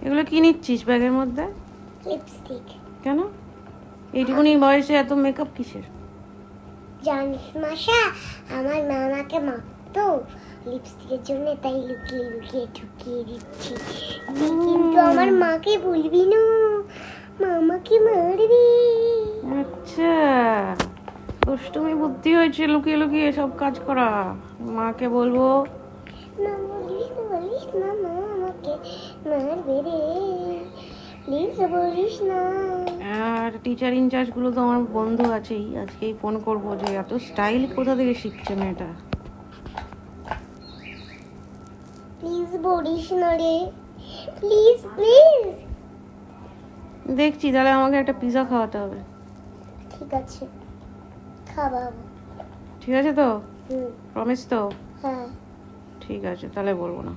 এগুলো কি নিচ্ছিস ব্যাগের মধ্যে? লিপস্টিক। কেন এইটুকুনি বয়সে এত মেকআপ কিসের? জানিস মাসা, আমার মা আমাকে মারতো লিপস্টিকের জন্য, তাই লুকিয়ে লুকিয়ে ঢুকিয়ে দিচ্ছি। তুই কিন্তু আমার মাকে বলবি না, মামাকে মারবি। আচ্ছা, দুষ্টুমি বুদ্ধি হয়েছে লুকিয়ে লুকিয়ে সব কাজ করা। মাকে বলবো না, বলিস না মা আমাকে মারবে রে, প্লিজ বলিস না। আর টিচার ইনচার্জ গুলো তো আমার বন্ধু আছেই, আজকেই ফোন করবো যে এত স্টাইল কোথা থেকে শিখছে মেয়েটা। প্লিজ বলিস না রে, প্লিজ প্লিজ। দেখছি, তাহলে আমাকে একটা পিৎজা খাওয়াতে হবে। ঠিক আছে, খাওয়াবো। ঠিক আছে তো? প্রমিস তো? হ্যাঁ ঠিক আছে, তাহলে বলবো না।